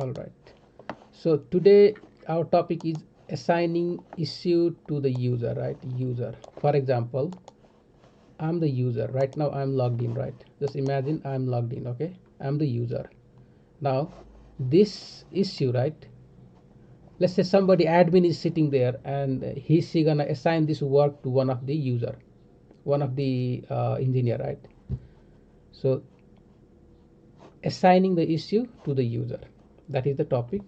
All right, so today our topic is assigning issue to the user, right? User, for example, I'm the user right now. I'm logged in, right? Just imagine I'm logged in. Okay, I'm the user. Now this issue, right? Let's say somebody admin is sitting there and she gonna assign this work to one of the user, one of the engineer, right? So assigning the issue to the user, that is the topic.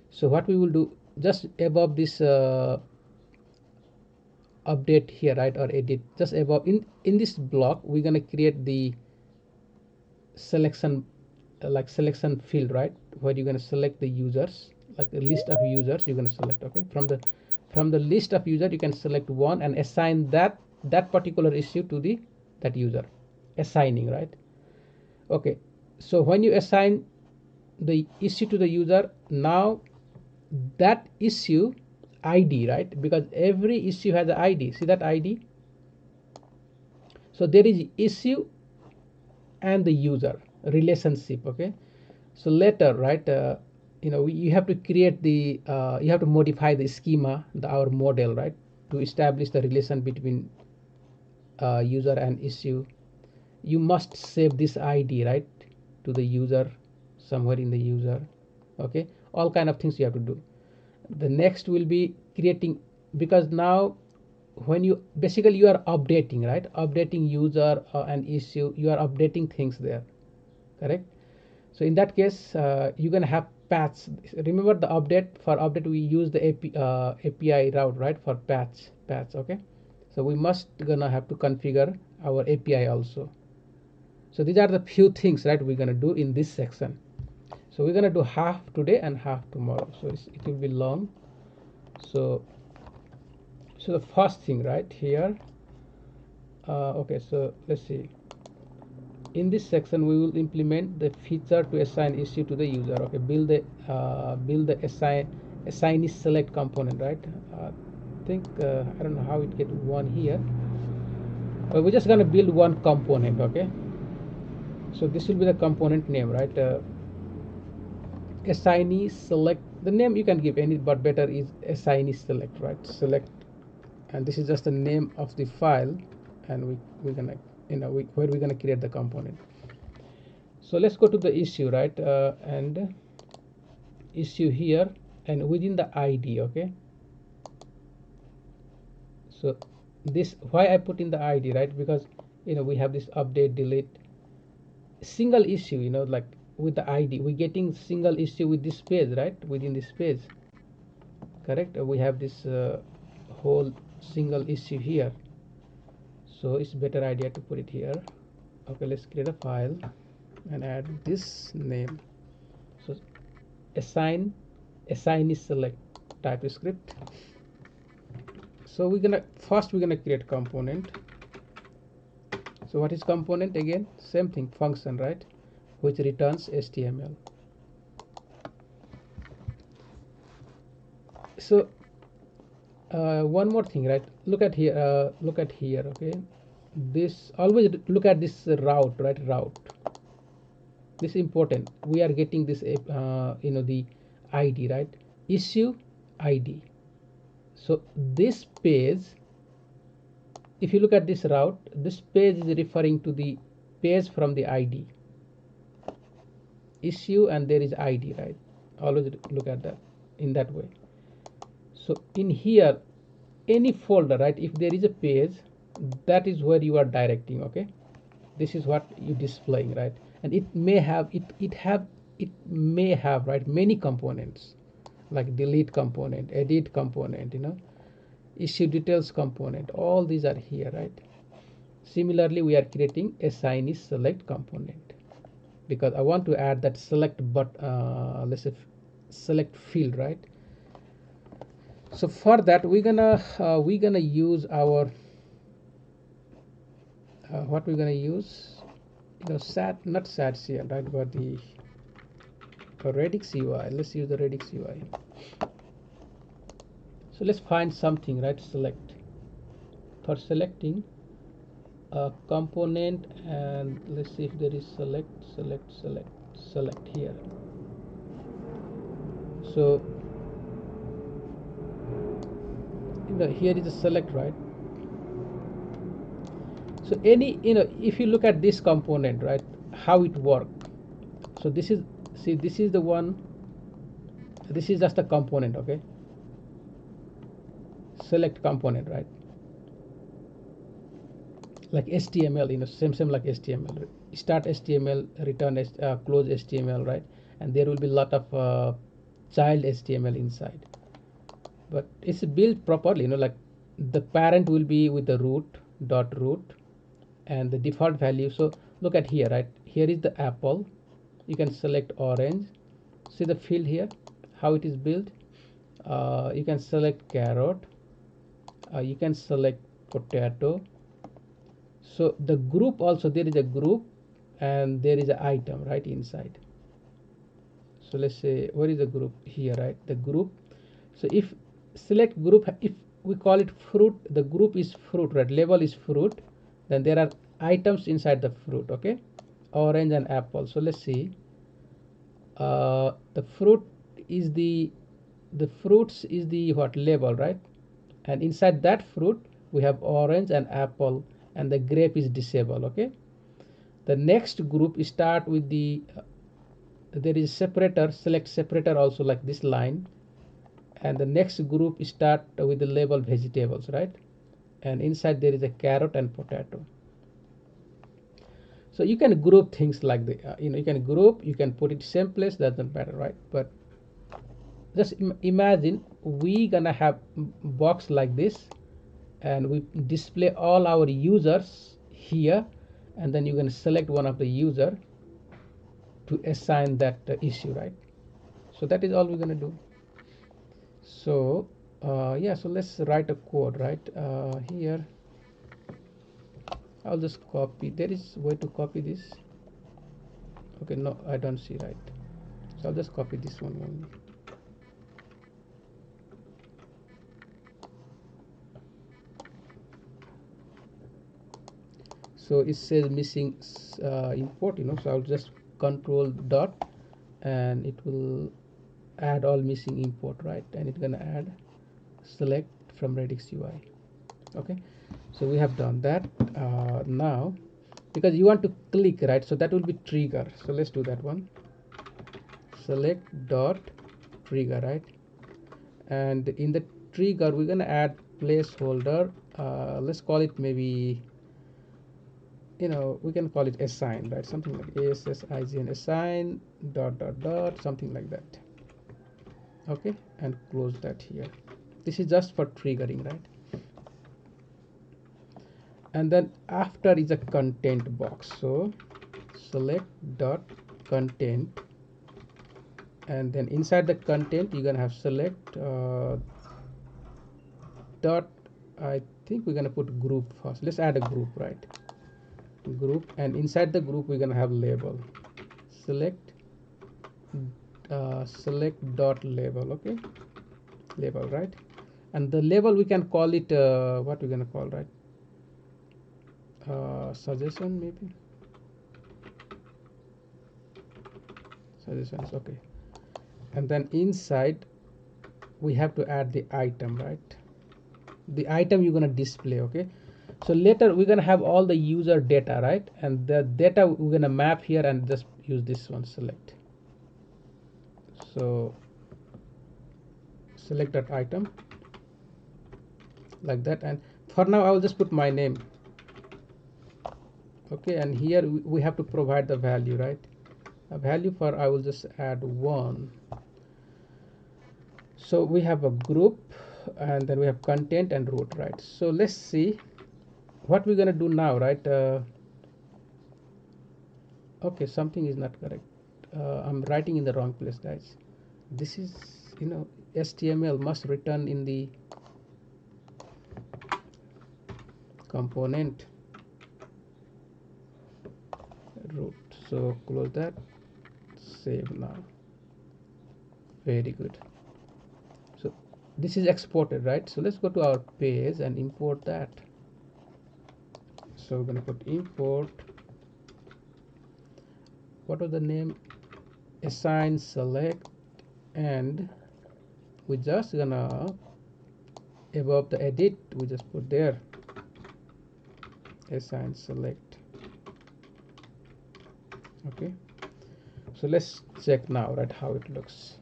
So what we will do, just above this update here, right, or edit, just above in this block we're going to create the selection, like selection field, right, where you're going to select the users, like a list of users you're going to select. Okay, from the list of user you can select one and assign that particular issue to the that user, assigning, right? Okay, so when you assign the issue to the user, now that issue ID, right, because every issue has an ID. See that ID? So there is issue and the user relationship. Okay, so later, right, you have to create the you have to modify the schema, our model, right, to establish the relation between user and issue. You must save this ID, right, to the user, somewhere in the user. Okay, all kind of things you have to do. The next will be creating, because now when you basically you are updating, right, updating user and issue, you are updating things there, correct? So in that case you're gonna have paths. Remember the update, for update we use the API route, right, for paths. Okay, so we must gonna have to configure our API also. So these are the few things, right, we're gonna do in this section. So we're gonna do half today and half tomorrow, so it will be long. So the first thing right here, okay, so let's see. In this section we will implement the feature to assign issue to the user. Okay, build the assignee select component, right? I think I don't know how it get one here, but we're just gonna build one component. Okay, so this will be the component name, right? Assignee select, the name you can give any, but better is assignee select, right? Select, and this is just the name of the file, and we're gonna, where we're gonna create the component. So let's go to the issue, right, and issue here, and within the ID. Okay, so this, why I put in the ID, right, because we have this update, delete, single issue, like with the ID we're getting single issue with this page, right, within this page, correct? We have this whole single issue here, so it's better idea to put it here. Okay, let's create a file and add this name. So assignee select TypeScript. So we're gonna create component. So what is component? Again, same thing, function, right, which returns HTML. So one more thing, right, look at here. Okay, this, always look at this route, right, route. This is important. We are getting this the ID, right, issue ID. So this page, if you look at this route, this page is referring to the page from the ID, issue, and there is ID, right? Always look at that in that way. So in here, any folder, right, if there is a page, that is where you are directing. Okay, this is what you displaying, right? And it may have right, many components, like delete component, edit component, issue details component, all these are here, right? Similarly, we are creating assignee select component because I want to add that select, but let's say select field, right? So for that we're gonna use our what we're gonna use, sat not SATCL, right, but the Redux UI. Let's use the Redux UI. So let's find something, right, select. For selecting a component, and let's see if there is select here. So here is a select, right? So any, if you look at this component, right, how it works. So this is, see, this is the one, this is just a component, okay? Select component, right? Like HTML, same like HTML. Start HTML, return close HTML, right? And there will be a lot of child HTML inside. But it's built properly, like the parent will be with the root, and the default value. So look at here, right? Here is the apple. You can select orange. See the field here, how it is built. You can select carrot. You can select potato. So the group also, there is a group and there is an item right inside. So let's say, where is the group? Here, right? The group. So if select group, if we call it fruit, the group is fruit, right? Label is fruit. Then there are items inside the fruit, okay? Orange and apple. So let's see. The fruit is the fruits is the what label, right? And inside that fruit we have orange and apple, and the grape is disabled, okay? The next group start with the there is separator, select separator also like this line, and the next group start with the label vegetables, right? And inside there is a carrot and potato. So you can group things like the you can group, you can put it same place, doesn't matter, right? But just imagine we gonna have box like this, and we display all our users here, and then you can select one of the user to assign that issue, right? So that is all we're gonna do. So yeah, so let's write a code, right? Here I'll just copy. There is way to copy this. Okay, no, I don't see, right? So I'll just copy this one only. So it says missing import, so I'll just control dot, and it will add all missing import, right? And it's gonna add select from Redux UI. Okay, so we have done that. Now because you want to click, right, so that will be trigger. So let's do that one. Select dot trigger, right? And in the trigger we're gonna add placeholder. Let's call it maybe, we can call it assign, right? Something like assign, assign dot something like that. Okay, and close that here. This is just for triggering, right? And then after is a content box. So select dot content, and then inside the content you're gonna have select dot, I think we're gonna put group first. Let's add a group, right? Group, and inside the group we're gonna have label. Select select dot label. Okay, label, right? And the label we can call it what we're gonna call, right? Suggestion, maybe. Suggestions, okay. And then inside we have to add the item, right? The item you're gonna display, okay? So later we're gonna have all the user data, right? And the data we're gonna map here and just use this one, select. So select that item like that, and for now I will just put my name. Okay, and here we have to provide the value, right? A value for, I will just add 1. So we have a group, and then we have content and root, right? So let's see what we're gonna do now, right? Okay, something is not correct. I'm writing in the wrong place, guys. This is, HTML must return in the component root. So close that, save now. Very good. So this is exported, right? So let's go to our page and import that. So we're going to put import, what was the name? Assign select, and we just gonna above the edit we just put there assign select. Okay, so let's check now, right, how it looks.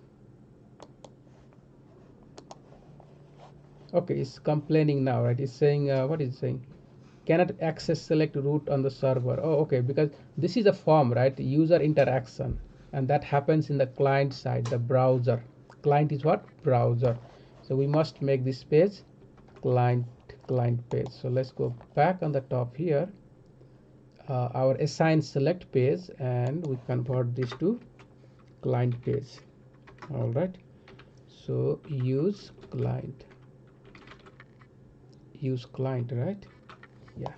Okay, it's complaining now, right? It's saying what is it saying? Cannot access select root on the server. Oh, okay, because this is a form, right? User interaction, and that happens in the client side, the browser. Client is what? Browser. So we must make this page client page. So let's go back on the top here, our assign select page, and we convert this to client page. All right, so use client, right? Yeah,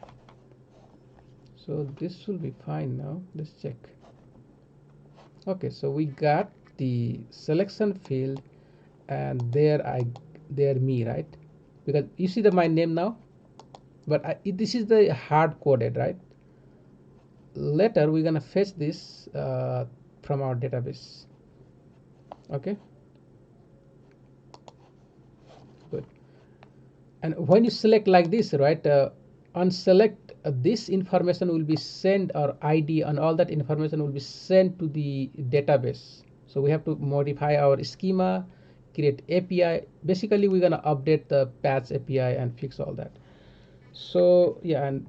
so this will be fine. Now let's check. Okay, so we got the selection field, and there me, right? Because you see my name now, but this is the hard coded, right? Later we're gonna fetch this from our database. Okay, good. And when you select like this, right, on select, this information will be sent, or ID and all that information will be sent to the database. So we have to modify our schema, create API. Basically we're gonna update the patch API and fix all that. So yeah, and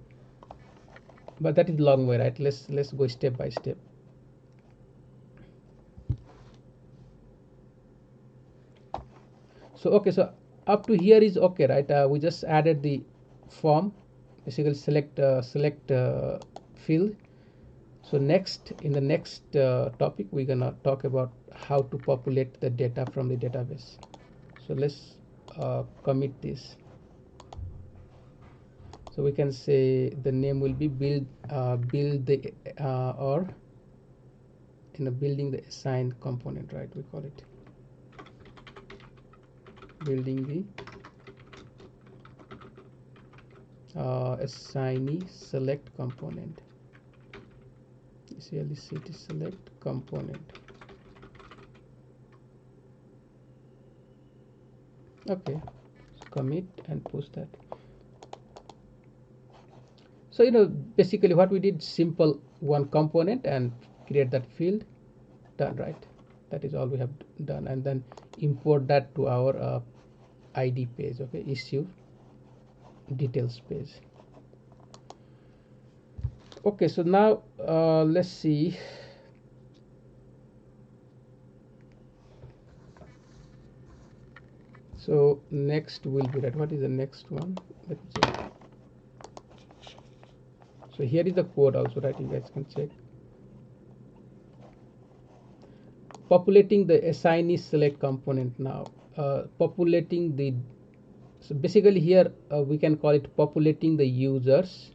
but that is long way, right? Let's go step by step. So okay, so up to here is okay, right? We just added the form, basically select field. So next, in the next topic, we're gonna talk about how to populate the data from the database. So let's commit this. So we can say the name will be build the or building the assigned component, right? We call it building the assignee select component. CLCT select component. Okay, so commit and push that. So basically what we did, simple one component and create that field, done, right? That is all we have done, and then import that to our ID page. Okay, issue details page. Okay, so now let's see. So next will be that. What is the next one? Let me check. So here is the code also, right? You guys can check. Populating the assignee select component now. Populating the, so basically here we can call it populating the users,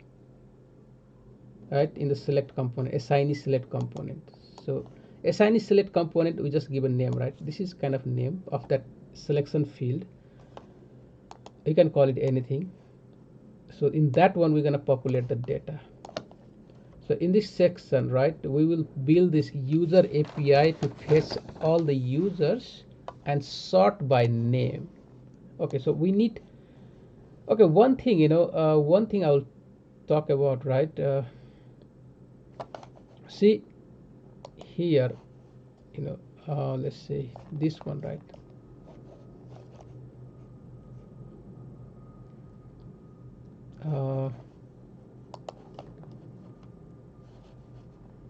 right, in the select component, assignee select component. So assignee select component, we just give a name, right? This is kind of name of that selection field. You can call it anything. So in that one we're going to populate the data. So in this section, right, we will build this user API to fetch all the users and sort by name. Okay, so we need, okay, one thing, one thing I will talk about, right? See here, let's say this one, right?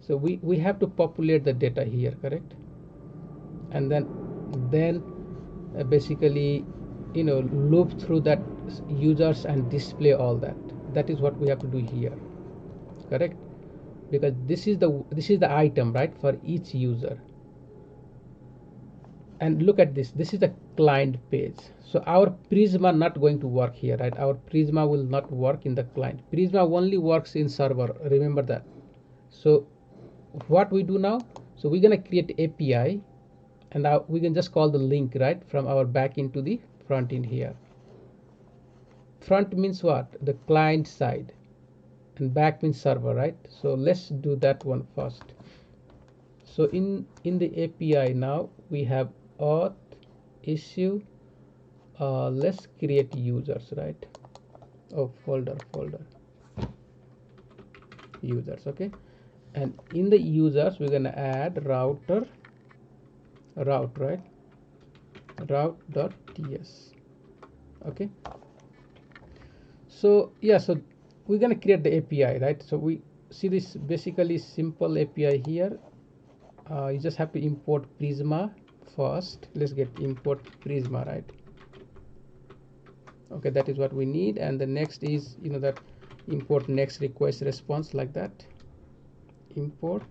So we have to populate the data here, correct? And then basically loop through that users and display all that. That is what we have to do here, correct? Because this is the item, right, for each user. And look at this is the client page. So our Prisma not going to work here, right? Our Prisma will not work in the client. Prisma only works in server, remember that. So what we do now, so we're going to create API, and now we can just call the link, right, from our back into the front end here. Front means what? The client side, and back means server, right? So let's do that one first. So in the API now we have auth issue, let's create users, right? Oh, folder users. Okay, and in the users we're gonna add route, right? Route.ts. Okay, so yeah, so we're gonna create the API, right? So we see this basically simple API here. You just have to import Prisma first. Let's get import Prisma, right? Okay, that is what we need. And the next is, you know, that import next request response, like that. Import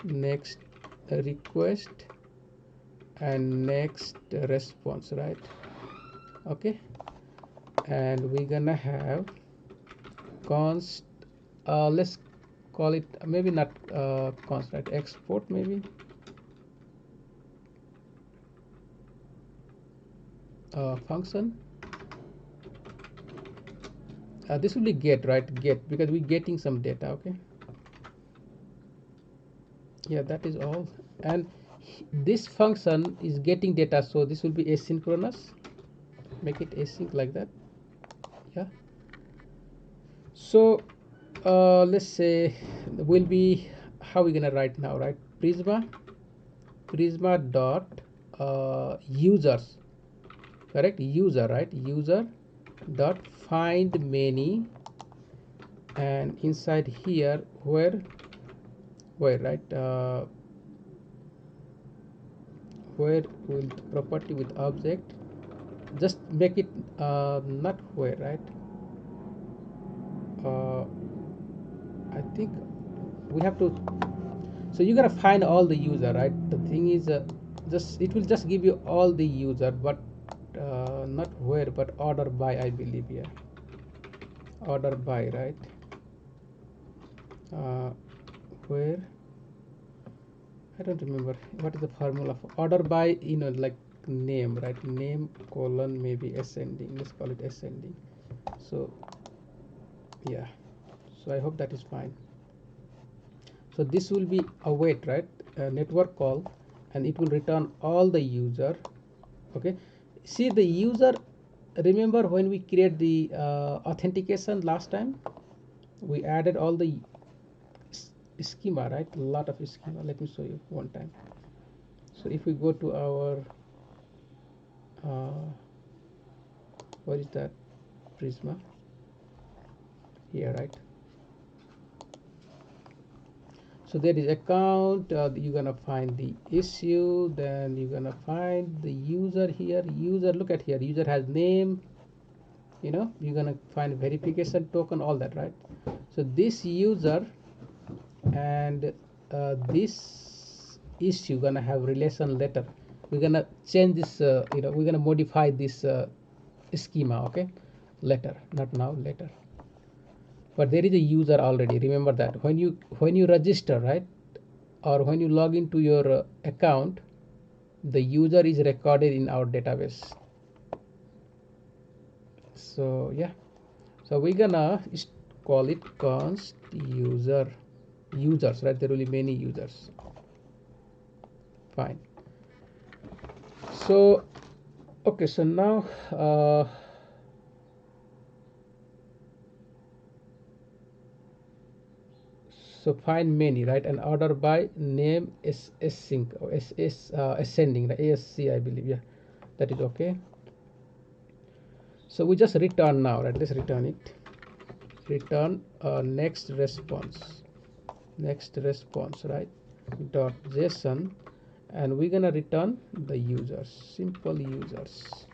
next request and next response, right? Okay, and we're gonna have const, let's call it, maybe not const, right? Export, maybe function. This will be get, right? Get, because we're getting some data. Okay, yeah, that is all. And this function is getting data, so this will be asynchronous. Make it async, like that. Yeah, so let's say will be, how we gonna write now, right? Prisma dot users, correct? User, right? User dot find many, and inside here where right, where will property with object, just make it not where, right? I think we have to, so you gotta find all the user, right? The thing is, just it will just give you all the user, but not where, but order by, I believe. Yeah, order by, right? Where, I don't remember what is the formula for order by, you know, like name, right? Name colon maybe ascending, let's call it ascending. So yeah, so I hope that is fine. So this will be await, right? Network call, and it will return all the user. Okay, see the user, remember when we create the authentication last time, we added all the schema, right? A lot of schema. Let me show you one time. So if we go to our what is that, Prisma here, right? So there is account, you're gonna find the issue, then you're gonna find the user here. User, look at here, user has name, you know, you're gonna find verification token, all that, right? So this user and this issue gonna have relation letter. We're gonna change this, you know, we're gonna modify this schema. Okay, letter, not now, later. But there is a user already, remember that when you register, right, or when you log into your account, the user is recorded in our database. So yeah, so we're gonna call it const users, right? There will be many users. Fine. So okay, so now so find many, right? And order by name is async or ascending, the ASC, I believe. Yeah, that is okay. So we just return now, right? Let's return it. Return next response, right? Dot JSON, and we're gonna return the users, simple users.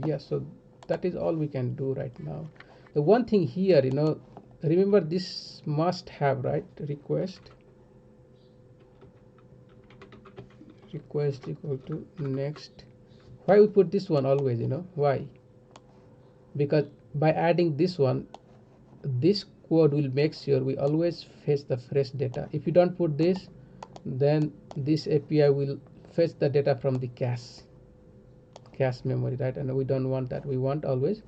Yeah, so that is all we can do right now. The one thing here, you know, remember this must have, right? Request equal to next. Why we put this one always, you know, why? Because by adding this one, this code will make sure we always fetch the fresh data. If you don't put this, then this API will fetch the data from the cache memory, right? And we don't want that. We want always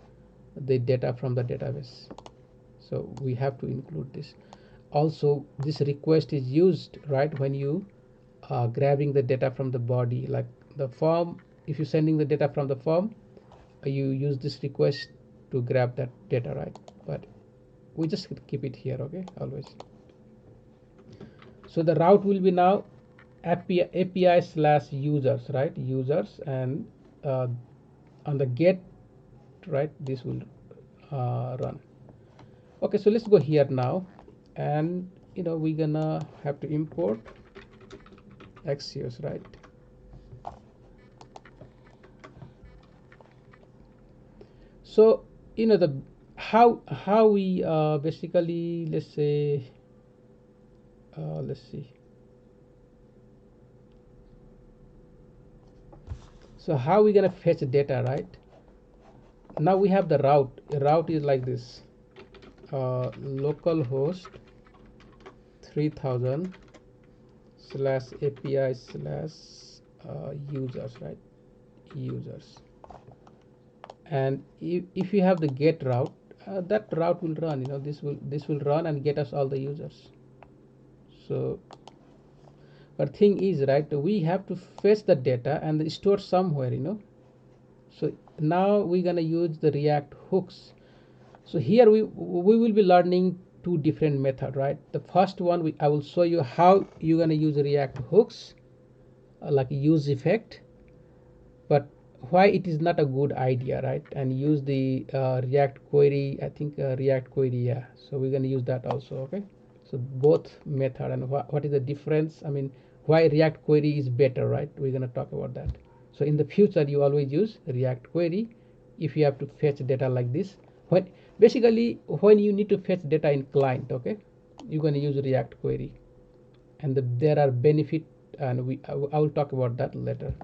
the data from the database. So we have to include this. Also, this request is used right when you are grabbing the data from the body, like the form. If you're sending the data from the form, you use this request to grab that data, right? But we just keep it here, okay, always. So the route will be now API slash users, right? Users, and on the get, right, this will run. Okay, so let's go here now, and we're gonna have to import Axios, right? So the how we basically, let's say, let's see. So how we gonna fetch data, right? Now we have the route. A route is like this: localhost 3000 slash API slash users, right? Users. And if you have the get route, that route will run. This will run and get us all the users. So, but thing is, right, we have to fetch the data and store somewhere. So now we're gonna use the React hooks. So here we will be learning two different methods, right? The first one, I will show you how you're gonna use React hooks, like use effect, but why it is not a good idea, right? And use the React query. I think React query, yeah. So we're gonna use that also, okay? So both method, and what is the difference? I mean, why React query is better, right? We're gonna talk about that. So in the future, you always use React query if you have to fetch data like this. When you need to fetch data in client, okay, you're gonna use React query, and there are benefit, and I will talk about that later.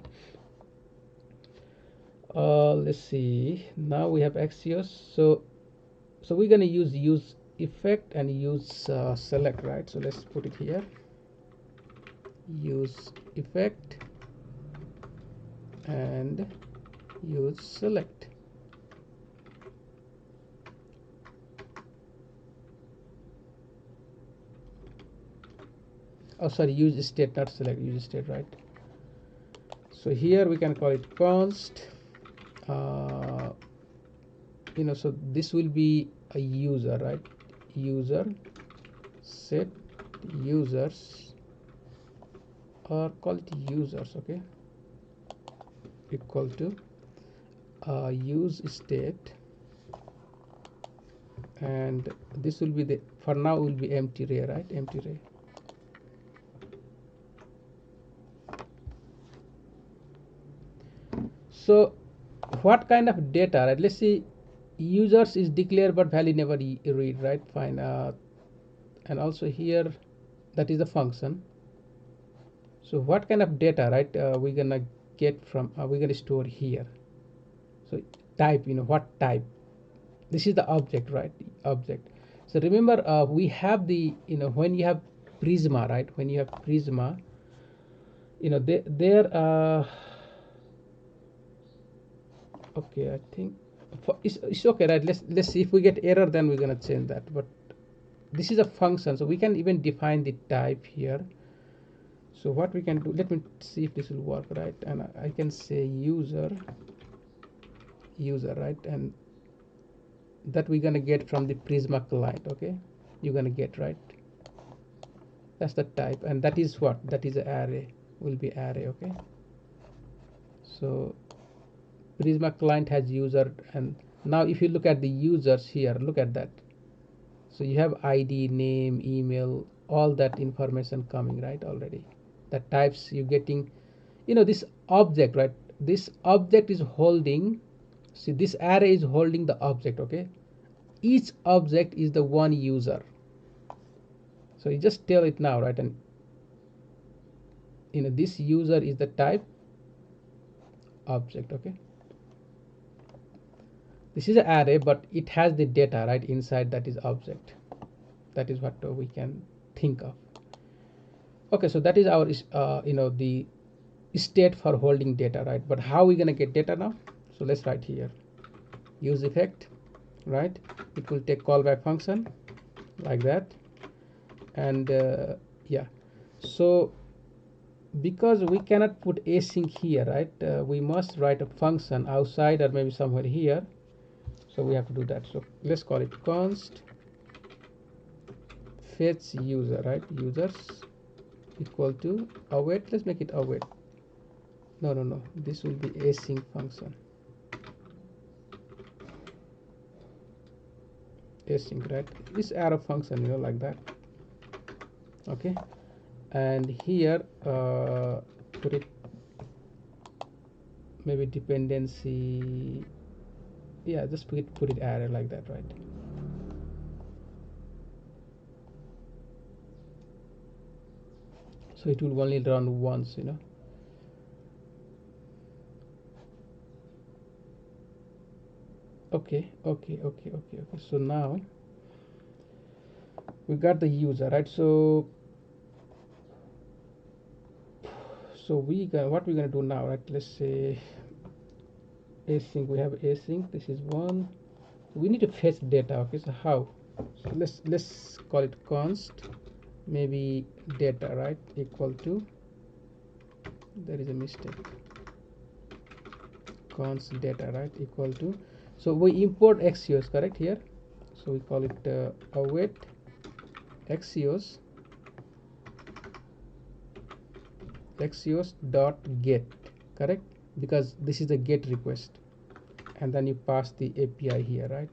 Let's see. Now we have Axios. So we're gonna use effect and use select, right? So let's put it here. Use effect and use select. Oh, sorry, use state, not select. Use state, right? So here we can call it const. So this will be a user, right? User set users, or call it users, okay, equal to use state, and this will be the, for now will be empty array, right? Empty array. So what kind of data, right? Let's see. Users is declared but value never read, right? Fine. And also here, that is the function. So what kind of data, right, we're gonna get from, we're gonna store here. So type, what type? This is the object, right? Object. So remember, we have the, when you have Prisma, right? When you have Prisma, there okay, I think it's okay, right? Let's see. If we get error, then we're gonna change that. But this is a function, so we can even define the type here. So what we can do, let me see if this will work, right? And I can say user, right? And that we're gonna get from the Prisma client, okay? You're gonna get, right? That's the type, and that is what? That is an array, will be array, okay? So Prisma client has user, and now if you look at the users here, look at that. So you have ID, name, email, all that information coming, right? Already the types you're getting, this object, right? This object is holding, see, this array is holding the object, okay? Each object is the one user. So you just tell it now, right? And this user is the type object, okay? This is an array, but it has the data, right, inside, that is object. That is what we can think of. Okay, so that is our the state for holding data, right? But how are we gonna get data now? So let's write here, use effect right? It will take callback function like that. And yeah, so because we cannot put async here, right, we must write a function outside or maybe somewhere here, so we have to do that. So let's call it const fetch user, right, users equal to await. Let's make it await. No, this will be async function, async, right? This arrow function, like that. Okay, and here put it maybe dependency, yeah, just put it array like that, right? So it will only run once, okay. So now we got the user, right? So we got what we're gonna do now, right? Let's say async. We have async. This is one. We need to fetch data. Okay, so how? So let's call it const maybe data, right, equal to, there is a mistake, const data, right, equal to, so we import axios, correct, here. So we call it await axios dot get, correct, because this is a get request, and then you pass the API here, right?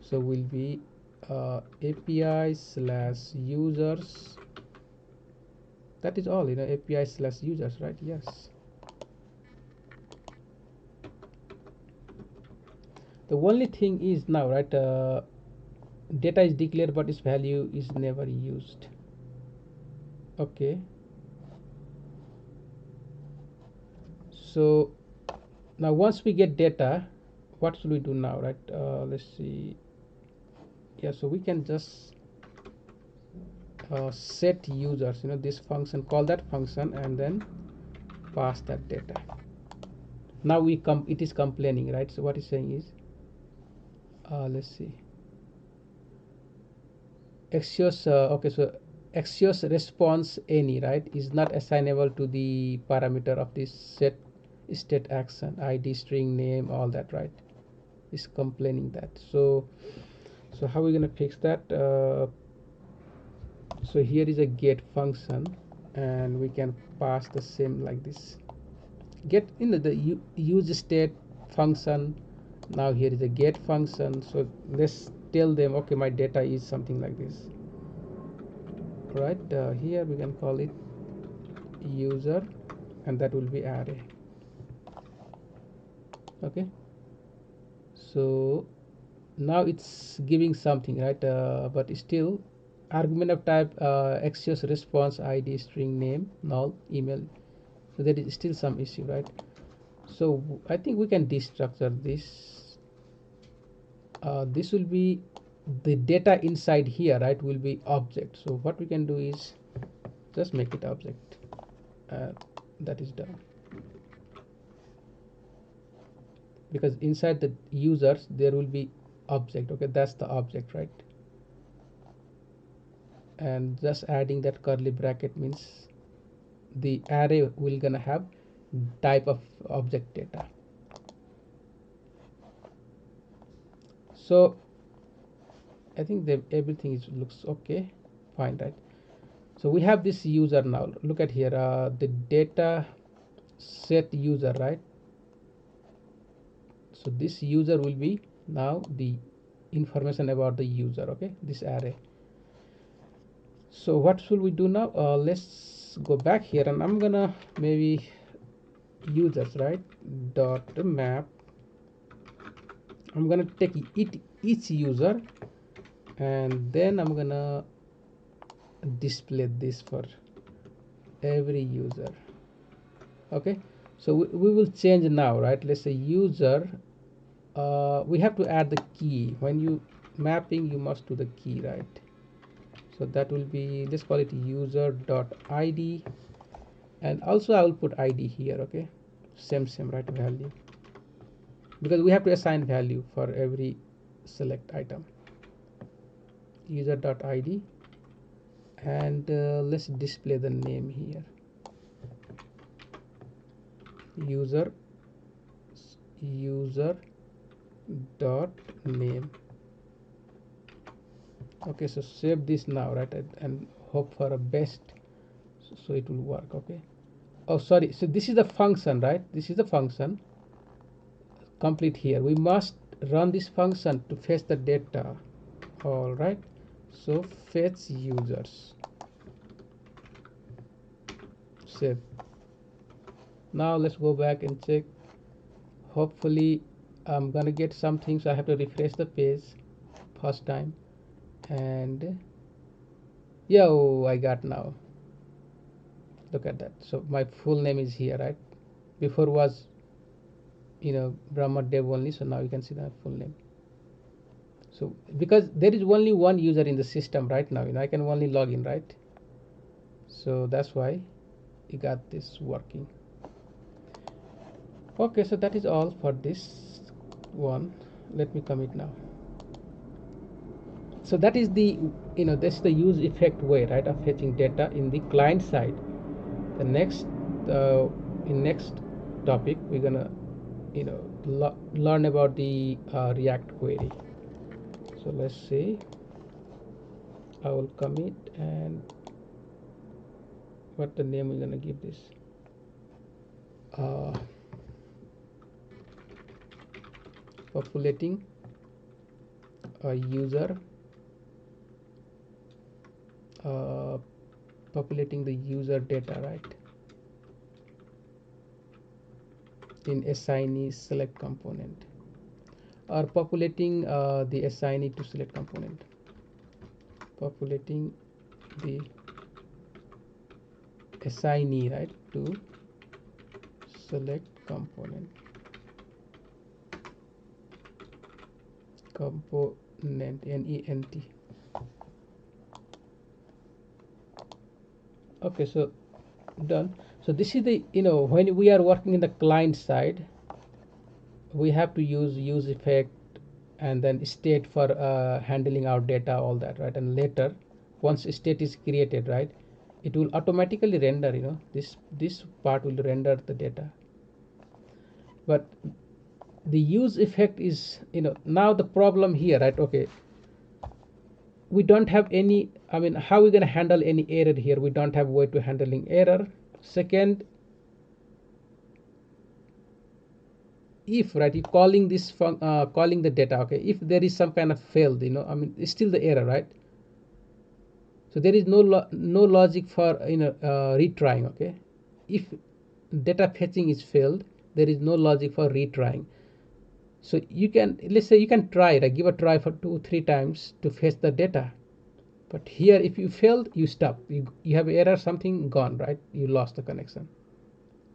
So will be API slash users, that is all, API slash users, right? Yes. The only thing is now, right, data is declared but its value is never used. Okay, so now once we get data, what should we do now, right? Let's see. Yeah, so we can just set users, this function, call that function, and then pass that data. Now it is complaining, right? So what it's saying is, let's see, axios, okay, so axios response any, right, is not assignable to the parameter of this set state action, id, string name, all that, right? Is complaining that. So how are we going to fix that? So here is a get function, and we can pass the same like this, get in the use state function. Now here is a get function, so let's tell them, okay, my data is something like this, right? Here we can call it user, and that will be array. Okay, so now it's giving something, right? But still argument of type axios response id, string name, null, email, so there is still some issue, right? So I think we can destructure this. This will be the data inside here, right, will be object. So what we can do is just make it object. That is done, because inside the users there will be object. Okay, that's the object, right? And just adding that curly bracket means the array will gonna have type of object data. So I think everything looks okay, fine, right? So we have this user now. Look at here, the data set user, right? So this user will be now the information about the user. Okay, this array. So what should we do now? Let's go back here, and I'm gonna maybe users, right, dot map. I'm gonna take each user, and then I'm gonna display this for every user. Okay, so we will change now, right? Let's say user, we have to add the key. When you mapping, you must do the key, right? So that will be, let's call it user dot id, and also I will put id here. Okay, same, right, value, because we have to assign value for every select item, user.id, and let's display the name here, user dot name. Okay, so save this now, right, and hope for a best, so it will work. Okay, oh sorry, so this is the function, right? This is the function complete here. We must run this function to fetch the data. All right, so fetch users, save. Now let's go back and check. Hopefully I'm gonna get something, so I have to refresh the page first time, and yo, I got now. Look at that. So my full name is here, right? Before was, Brahma Dev only, so now you can see the full name. So because there is only one user in the system right now, I can only log in, right? So that's why you got this working. Okay, so that is all for this one. Let me commit now. So that is the that's the use effect way, right, of fetching data in the client side. The next in next topic we're gonna learn about the React query. So let's see, I will commit, and what the name we're gonna give this, populating a user, populating the user data, right, in assignee select component, or populating the assignee to select component, populating the assignee, right, to select component, NENT. Okay, so done. So this is the when we are working in the client side, we have to use effect and then state for handling our data, all that, right? And later, once state is created, right, it will automatically render, this part will render the data. But the use effect is, now the problem here, right? Okay, we don't have any, how are we going to handle any error here? We don't have way to handling error. Second, if, right, you calling this calling the data, okay, if there is some kind of failed, it's still the error, right? So there is no logic for retrying. Okay, if data fetching is failed, there is no logic for retrying. So you can, let's say you can try, right, give a try for 2-3 times to fetch the data, but here if you failed, you stop, you have error, something gone, right, you lost the connection.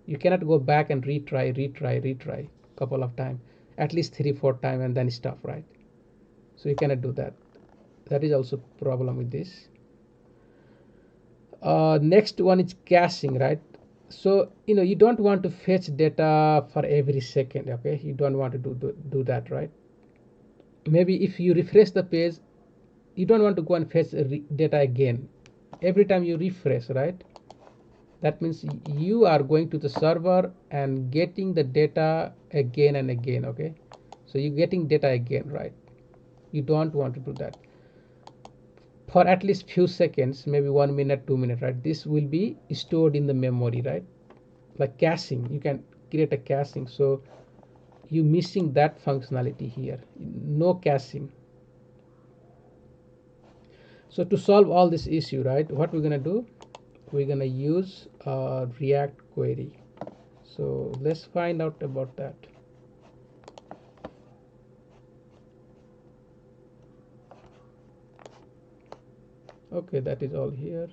You cannot go back and retry couple of times, at least 3-4 times, and then stop, right? So you cannot do that. That is also problem with this. Next one is caching, right? So you don't want to fetch data for every second. Okay, you don't want to do that, right? Maybe if you refresh the page, you don't want to go and fetch data again every time you refresh, right? That means you are going to the server and getting the data again and again. Okay, so you're getting data again, right? You don't want to do that for at least few seconds, maybe 1 minute, 2 minutes, right? This will be stored in the memory, right? Like caching, you can create a caching, so you missing that functionality here, no caching. So to solve all this issue, right, what we're gonna do, we're gonna use React query. So let's find out about that. Okay, that is all here.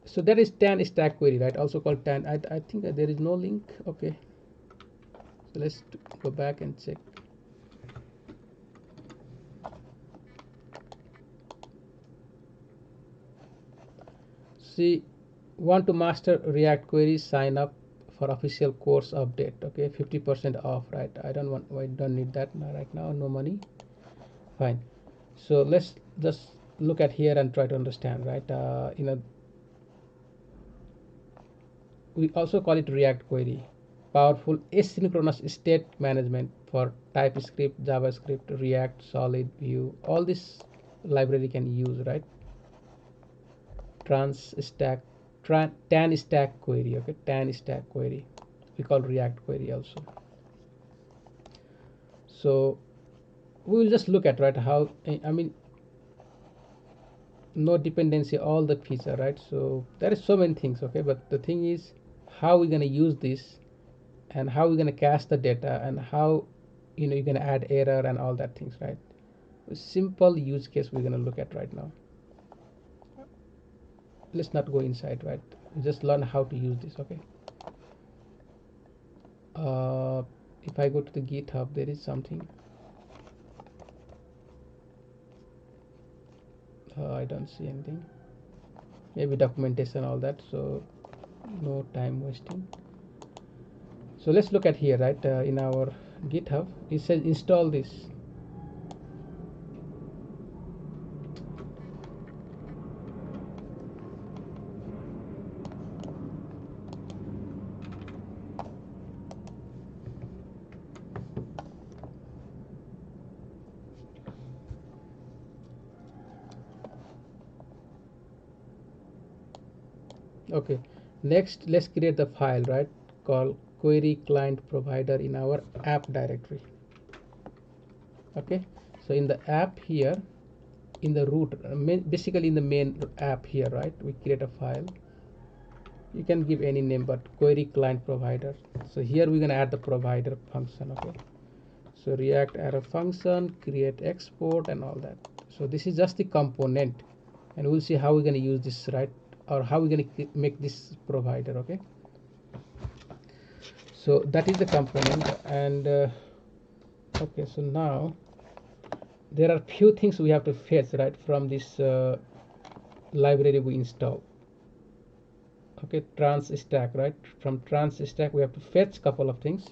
So that is tan stack query, right, also called tan. I think that there is no link. Okay, so let's go back and check. See, want to master React query, sign up for official course update. Okay, 50% off, right? I don't need that right now. No money. Fine. So let's just look at here and try to understand, right? We also call it React query. Powerful asynchronous state management for TypeScript, JavaScript, React, Solid, Vue. All this library can use, right? Tan stack query. Okay, tan stack query. We call React query also. So we will just look at, right, how, I mean, no dependency, all the feature, right? So there is so many things. Okay, but the thing is how we're going to use this, and how we're going to cache the data, and how you're going to add error and all that things, right? A simple use case we're going to look at right now. Let's not go inside, right? Just learn how to use this. Okay, if I go to the GitHub, there is something. I don't see anything. Maybe documentation, all that, so no time wasting. So let's look at here, right? In our GitHub it says install this. Okay, next let's create the file, right, called query client provider in our app directory. Okay, so in the app here, in the root, basically in the main app here, right, we create a file. You can give any name, but query client provider. So here we're going to add the provider function. Okay, so React add a function, create export and all that. So this is just the component, and we'll see how we're going to use this, right, or how we're going to make this provider. Okay, so that is the component. And okay, so now there are few things we have to fetch, right, from this library we install. Okay, trans stack, right? From trans stack we have to fetch couple of things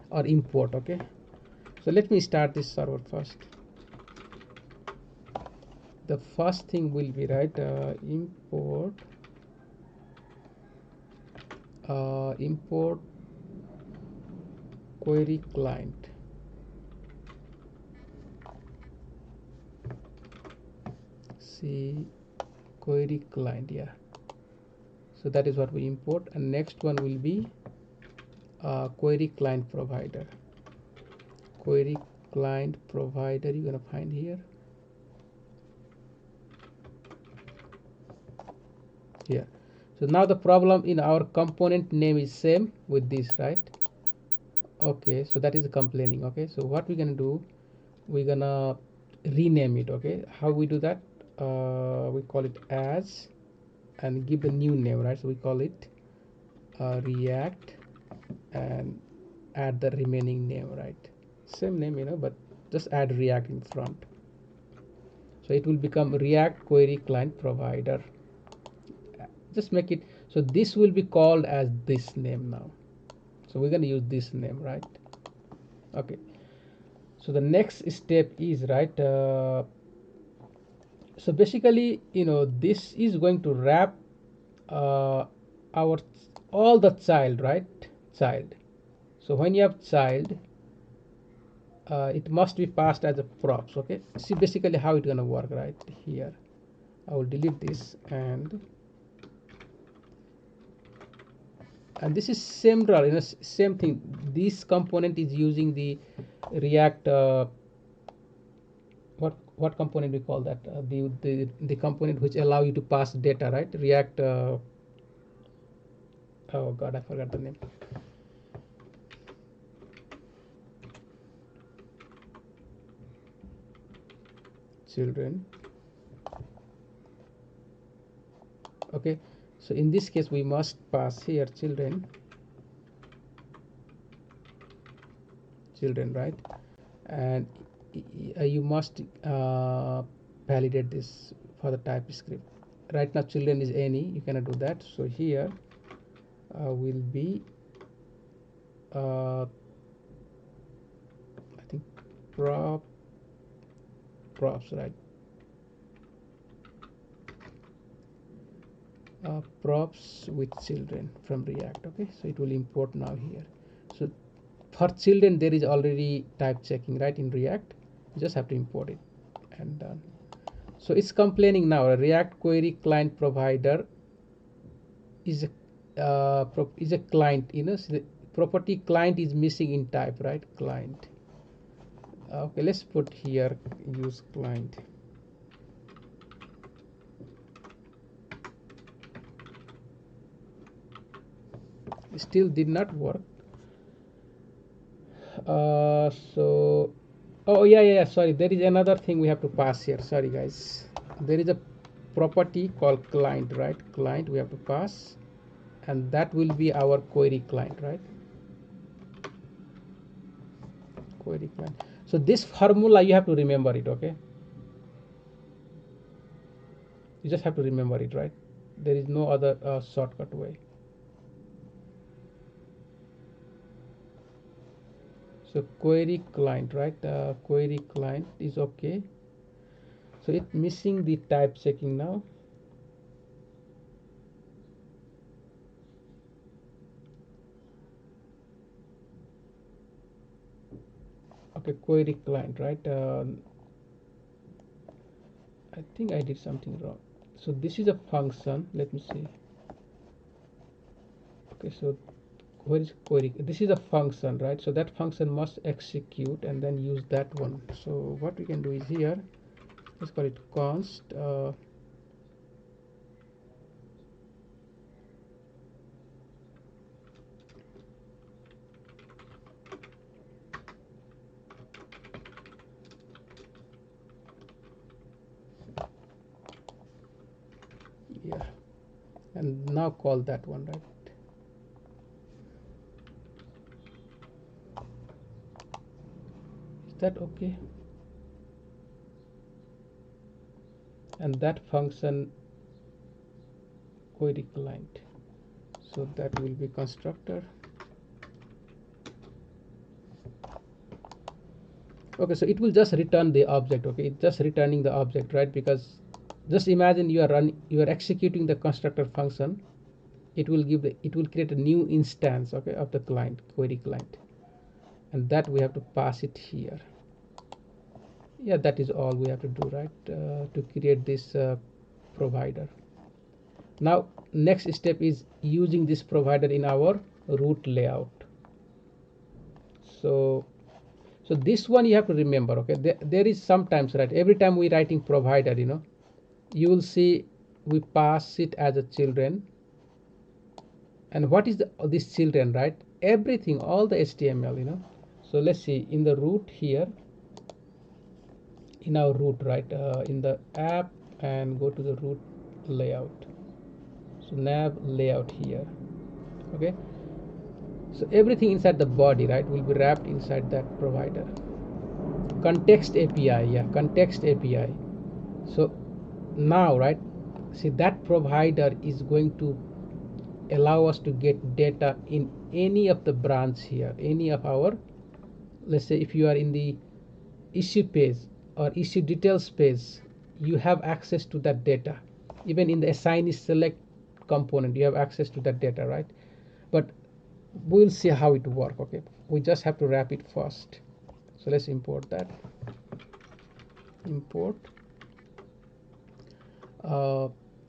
or import. Okay, so let me start this server first. The first thing will be, right, import query client. See, query client, yeah. So that is what we import, and next one will be query client provider. Query client provider you're gonna find here. Here. So now the problem in our component name is same with this, right? Okay, so that is complaining. Okay, so what we're gonna do, we're gonna rename it. Okay, how we do that? We call it as, and give the new name, right? So we call it React, and add the remaining name, right? Same name, but just add React in front. So it will become React query client provider. Just make it so this will be called as this name now. So we're going to use this name, right? Okay, so the next step is, right, so basically this is going to wrap our all the child, right? Child. So when you have child, it must be passed as a props. Okay, see basically how it's gonna work right here. I will delete this, and this is similar, same thing. This component is using the React what component we call that, the component which allow you to pass data, right? React oh god, I forgot the name. Children. Okay, so in this case we must pass here children, right? And you must validate this for the TypeScript. Right now children is any, you cannot do that. So here will be I think props, right? Props with children from React. Okay, so it will import now here. So for children there is already type checking, right, in React. You just have to import it and done. So it's complaining now, a React query client provider is a client, so the property client is missing in type, right? Client. Okay, let's put here use client. Still did not work. So oh yeah, sorry, there is another thing we have to pass here. Sorry guys, there is a property called client, right? Client we have to pass, and that will be our query client, right? Query client. So this formula you have to remember it. Okay, you just have to remember it, right? There is no other shortcut way. So query client, right? Query client is okay. So it's missing the type checking now. Okay, query client, right? I think I did something wrong. So this is a function. Let me see. Okay, so where is query? This is a function, right? So that function must execute and then use that one. So what we can do is here, let's call it const. Yeah, and now call that one, right? Is that okay? And that function query client, so that will be constructor. Okay, so it will just return the object. Okay, it's just returning the object, right? Because just imagine you are executing the constructor function. It will create a new instance, okay, of the client, query client, and that we have to pass it here. Yeah, that is all we have to do, right, to create this provider. Now next step is using this provider in our root layout. So this one you have to remember. Okay, there is sometimes, right, every time we writing provider, you will see we pass it as a children. And what is this children, right? Everything, all the HTML. So let's see in the root here, in our root, right, in the app, and go to the root layout. So nav layout here. Okay, so everything inside the body, right, will be wrapped inside that provider. Context API, yeah, context API. So now, right, see that provider is going to allow us to get data in any of the branch here, any of our, let's say if you are in the issue page or issue details page, you have access to that data. Even in the assignee select component, you have access to that data, right? But we'll see how it work. Okay, we just have to wrap it first. So let's import that. Import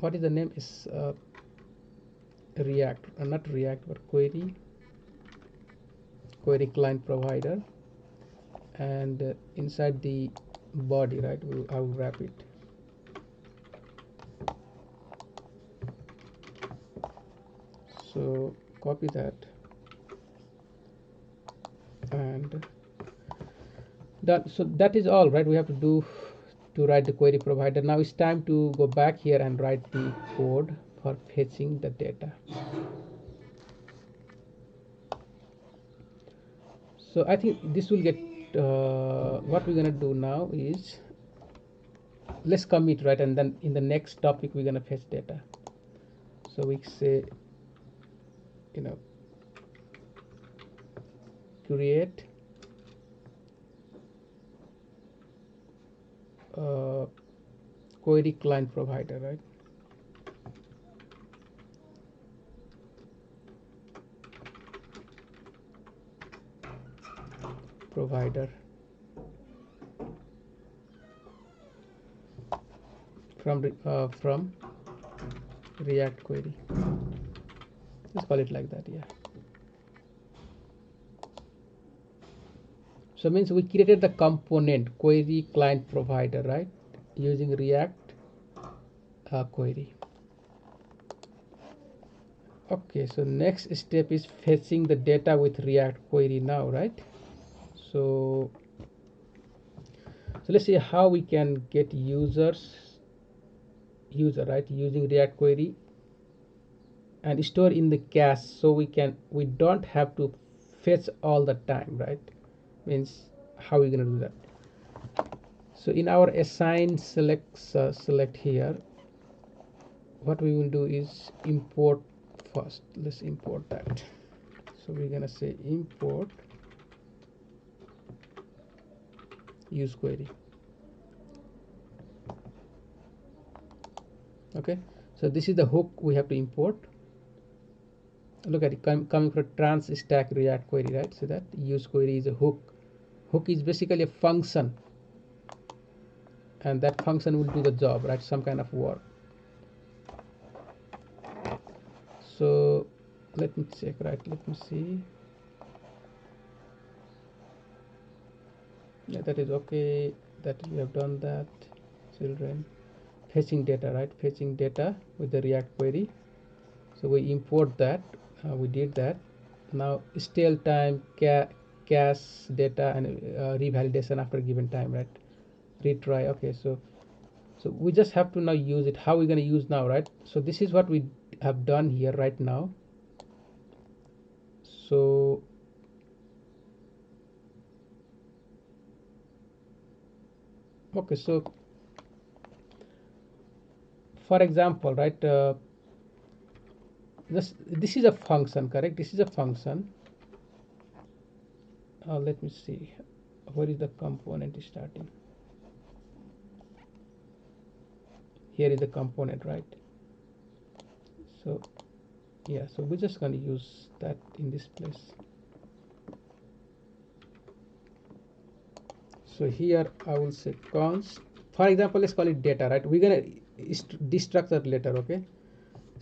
what is the name is React, not React, but query client provider, and inside the body, right, I will wrap it. So copy that and done. So that is all, right, we have to do to write the query provider. Now it's time to go back here and write the code for fetching the data. So I think this will get what we're gonna do now is let's commit, right, and then in the next topic we're gonna fetch data. So we say, you know, create query client provider, right? Provider from React query. Let's call it like that, yeah. So means we created the component query client provider, right, using React query. Okay, so next step is fetching the data with React query now, right? So let's see how we can get user right, using React query and store in the cache, so we don't have to fetch all the time, right? Means how are we going to do that? So in our assign select here, what we will do is import first. Let's import that. So we're gonna say import use query. Okay, so this is the hook we have to import. Look at it, coming from trans stack React query, right? So that use query is a hook. Hook is basically a function, and that function will do the job, right? Some kind of work. So let me check, right? Let me see. Yeah, that is okay. That we have done that. Children fetching data, right? Fetching data with the React query. So we import that. We did that. Now stale time, cache data, and revalidation after given time, right? Retry. Okay, so we just have to now use it. How are we going to use now, right? So this is what we have done here right now. So okay, so for example, right, this is a function, correct? This is a function. Let me see, where is the component starting? Here is the component, right? So yeah, so we're just going to use that in this place. So here I will say const, for example, let's call it data, right? We're going to destructure later, okay?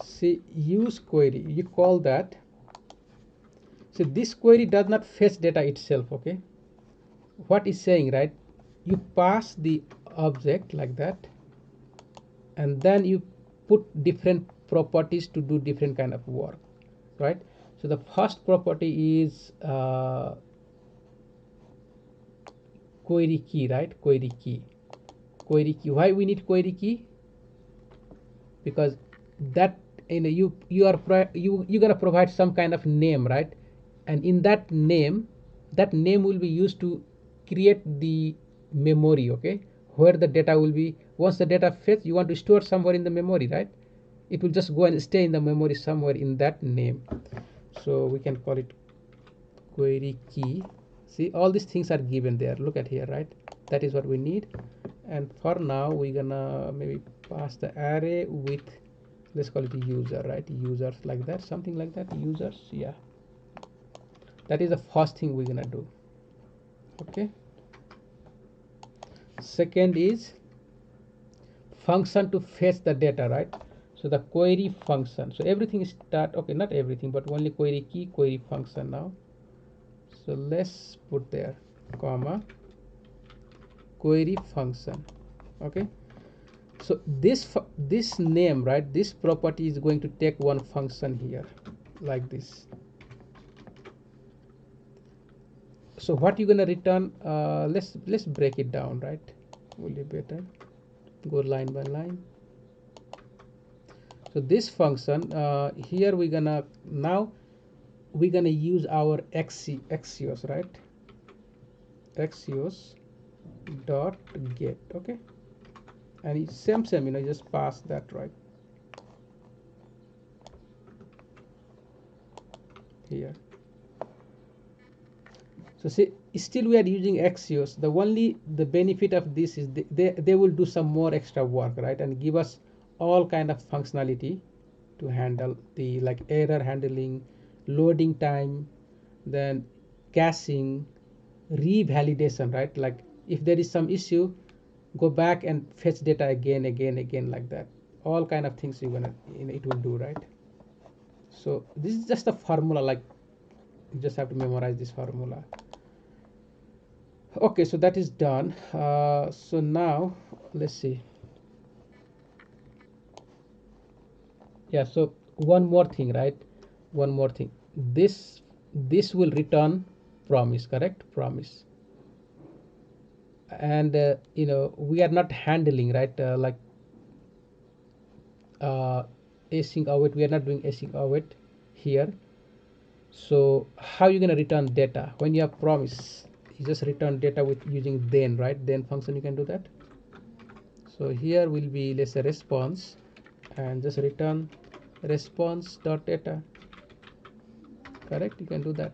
See, use query, you call that. So this query does not fetch data itself, okay? What is saying, right? You pass the object like that, and then you put different properties to do different kind of work, right? So the first property is query key, right? Query key. Why we need query key? Because that, you know, you're gonna provide some kind of name, right? And in that name will be used to create the memory, okay, where the data will be. Once the data fetch, you want to store somewhere in the memory, right? It will just go and stay in the memory somewhere in that name. So we can call it query key. See, all these things are given there. Look at here, right? That is what we need. And for now we're gonna maybe pass the array with, let's call it user, right? Users, like that, something like that. Users, yeah, that is the first thing we're gonna do. Okay, second is function to fetch the data, right? So the query function, so everything is start, okay, not everything, but only query key, query function now. So let's put there comma query function. Okay, so this name, right, this property is going to take one function here like this. So what you're going to return, let's break it down, right? Will be better. Go line by line. So this function here we're gonna use our Axios, right? Axios dot get, okay, and it's same, you know, just pass that, right, here. So see, still we are using Axios. The benefit of this is they will do some more extra work, right, and give us all kind of functionality to handle the like error handling, loading time, then caching, revalidation, right? Like if there is some issue, go back and fetch data again like that. All kind of things it will do, right? So this is just a formula, like you just have to memorize this formula. Okay, so that is done. So now let's see. Yeah, so one more thing, right? One more thing. This will return promise, correct? Promise. And we are not handling, right, like async await. We are not doing async await here. So how you gonna return data when you have promise? You just return data with using then, right? Then function, you can do that. So here will be, let's say, response, and just return response dot data, correct? You can do that.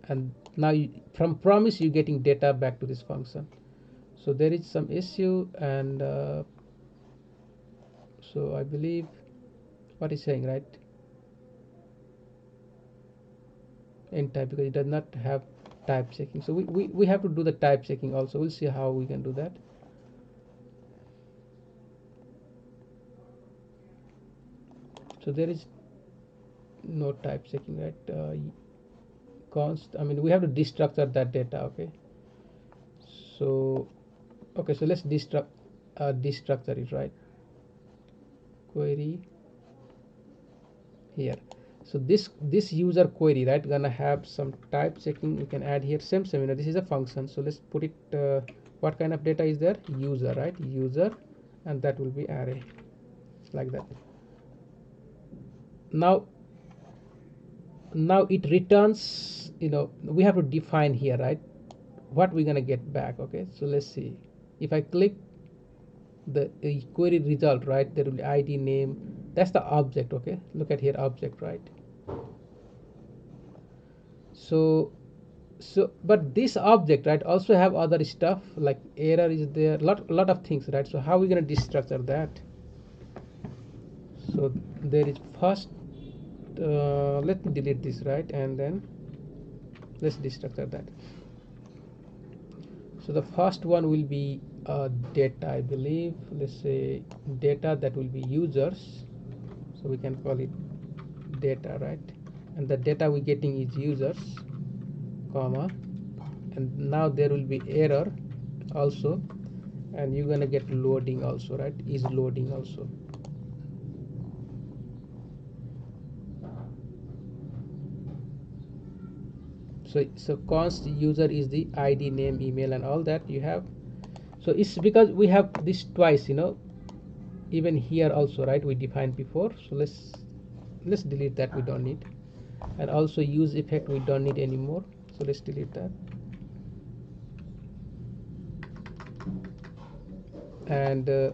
And now from promise you're getting data back to this function. So there is some issue, and so I believe what is saying, right, in type, because it does not have type checking. So we have to do the type checking also. We'll see how we can do that. So there is no type checking, right? Const, I mean, we have to destructure that data. Okay, so okay, so let's destructure it, right? Query here. So this user query, right, gonna have some type checking. You can add here same, this is a function. So let's put it, what kind of data is there? User, right? User, and that will be array, like that. Now it returns, we have to define here, right, what we're gonna get back. Okay, so let's see. If I click the query result, right, there will be ID, name. That's the object. Okay, look at here, object, right? So but this object, right, also have other stuff like error is there, lot of things, right? So how are we going to destructure that? So there is first, let me delete this, right, and then let's destructure that. So the first one will be data, I believe. Let's say data, that will be users, so we can call it data, right? And the data we're getting is users, comma, and now there will be error also, and you're gonna get loading also, right? Is loading also. So const user is the ID, name, email, and all that you have. So it's because we have this twice, even here also, right? We defined before. So let's delete that, we don't need. And also use effect, we don't need anymore, so let's delete that. And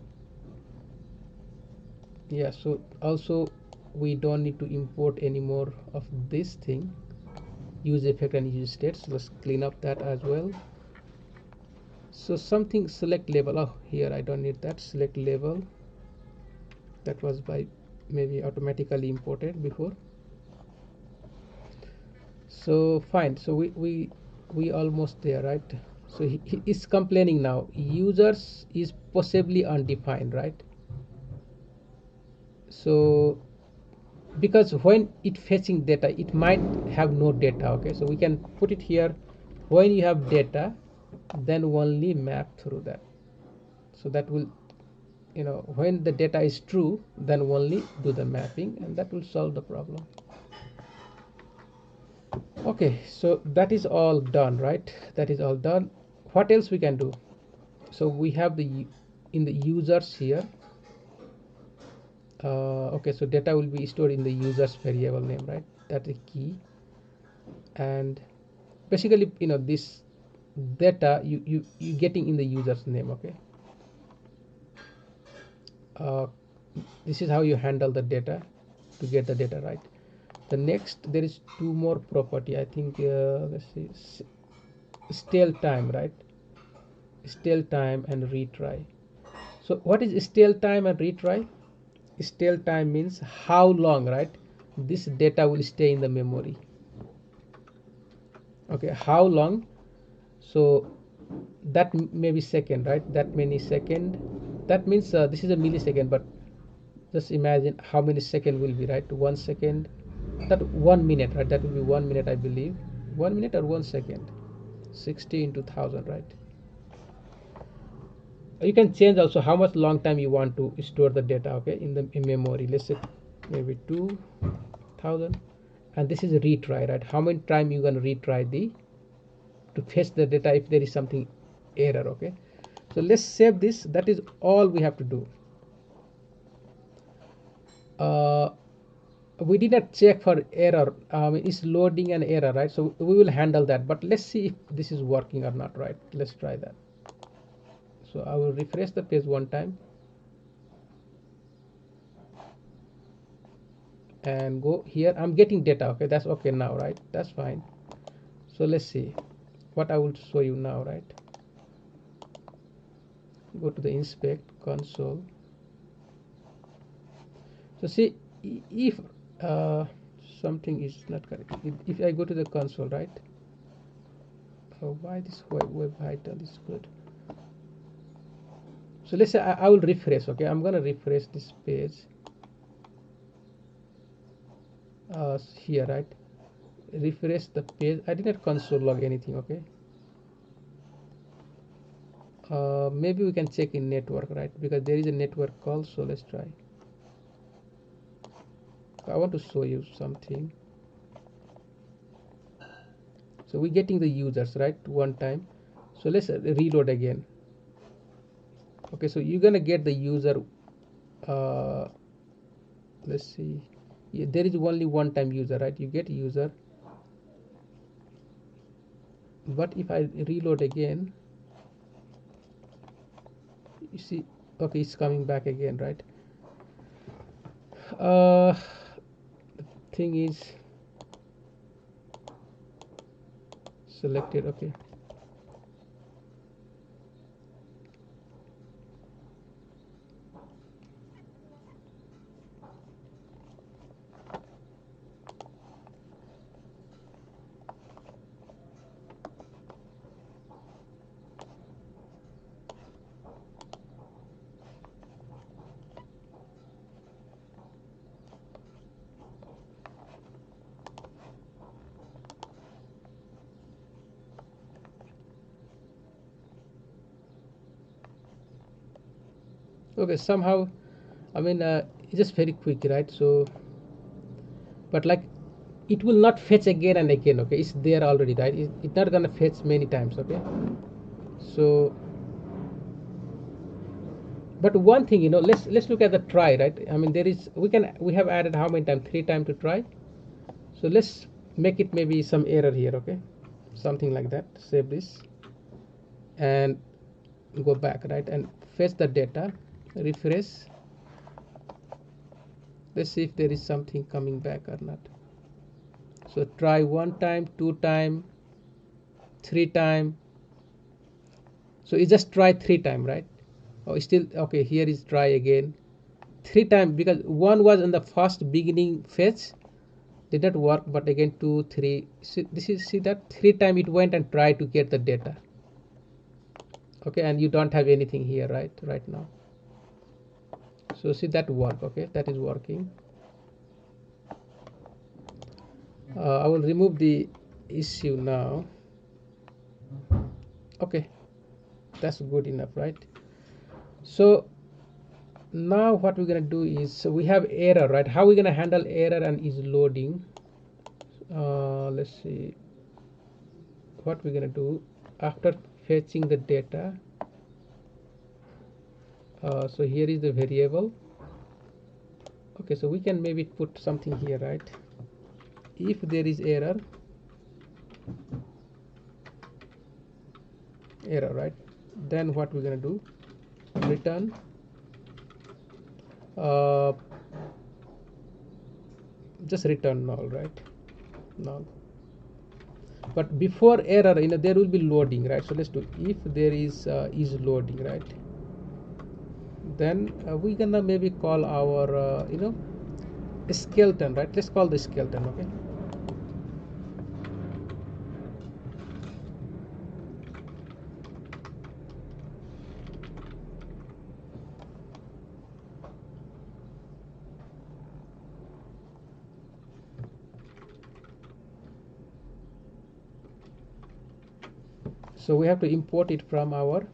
yeah, so also we don't need to import any more of this thing, use effect and use state. So let's clean up that as well. So something select label, oh, here I don't need that. Select label, that was by maybe automatically imported before. So fine, so we almost there, right? So he is complaining now, users is possibly undefined, right? So because when it fetching data, it might have no data. Okay, so we can put it here, when you have data, then only map through that. So that will, when the data is true, then only do the mapping, and that will solve the problem. Okay, so that is all done, right? That is all done. What else we can do? So we have in the users here. Okay, so data will be stored in the users variable name, right? That is key. And basically, this data you getting in the user's name. Okay, this is how you handle the data to get the data, right? The next, there is two more property, I think. Let's see, stale time, right? Stale time and retry. So what is stale time and retry? Stale time means how long, right, this data will stay in the memory. Okay, how long? So that may be second, right? That many second, that means this is a millisecond, but just imagine how many second will be, right? 1 second, that 1 minute, right? That will be 1 minute, I believe. 1 minute or 1 second, 60 into 1000, right? You can change also how much long time you want to store the data, okay, in the memory. Let's say maybe 2000, and this is a retry, right? How many time you gonna retry the to fetch the data if there is something error, okay? So let's save this. That is all we have to do. We did not check for error. It's loading an error, right? So we will handle that, but let's see if this is working or not, right? Let's try that. So I will refresh the page one time and go here. I'm getting data, okay, that's okay now, right? That's fine. So let's see what I will show you now, right? Go to the inspect console. So see if something is not correct. If I go to the console, right? Oh, why this web item is good? So let's say I will refresh, okay? I'm gonna refresh this page here, right? Refresh the page. I did not console log anything, okay? Maybe we can check in network, right? Because there is a network call, so let's try. I want to show you something. So we're getting the users, right, one time. So let's reload again. Okay, so you're gonna get the user. Let's see. Yeah, there is only one time user, right? You get user, but if I reload again, you see, okay, it's coming back again, right? The thing is selected, okay. Okay, somehow, I mean, it's just very quick, right? So, but like, it will not fetch again and again, okay? It's there already, right? It's not gonna fetch many times, okay? So, but one thing, let's look at the try, right? I mean, we have added how many times? 3 times to try. So let's make it maybe some error here, okay? Something like that. Save this and go back, right, and fetch the data, refresh. Let's see if there is something coming back or not. So try 1 time, 2 time, 3 time. So you just try 3 time, right? Oh, still okay. Here is try again 3 time, because one was in the first beginning fetch, did not work, but again 2, 3. See that 3 time it went and tried to get the data, okay, and you don't have anything here, right now. So see that work, okay, that is working. I will remove the issue now. Okay, that's good enough, right? So now what we're gonna do is, so we have error, right? How we gonna handle error and is loading? Let's see what we're gonna do after fetching the data. So here is the variable. Okay, so we can maybe put something here, right? If there is error, right, then what we're gonna do, return just return null, right? Null. But before error, there will be loading, right? So let's do if there is loading, right? Then we gonna maybe call our skeleton, right? Let's call the skeleton, okay? So we have to import it from our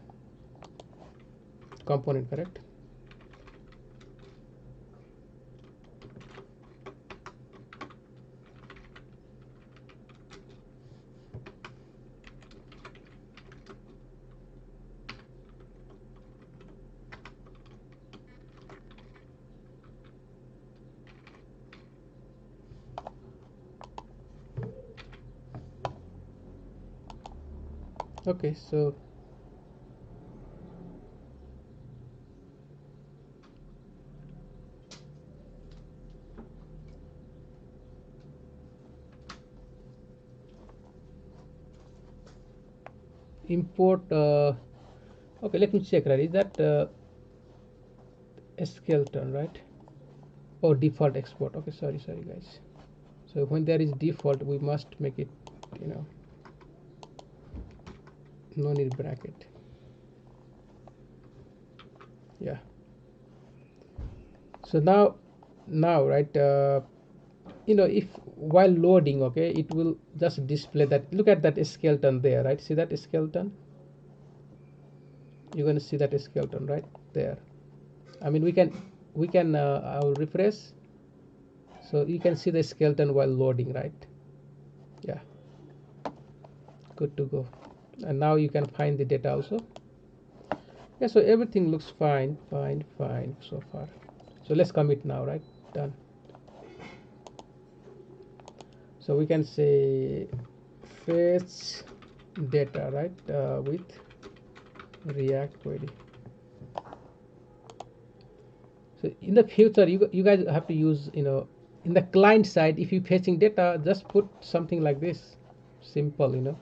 component, correct? Okay, so import okay, let me check, right? Is that a skeleton, right? Oh, default export. Okay, sorry guys. So when there is default, we must make it, no need bracket. Yeah. So now right, if while loading, okay, it will just display that. Look at that skeleton there, right? See that skeleton? You're going to see that skeleton right there. I mean, we can I'll refresh, so you can see the skeleton while loading, right? Yeah, good to go. And now you can find the data also. Yeah, so everything looks fine so far. So let's commit now, right? Done. So we can say fetch data, right, with React query. So in the future, you guys have to use, in the client side, if you're fetching data, just put something like this, simple.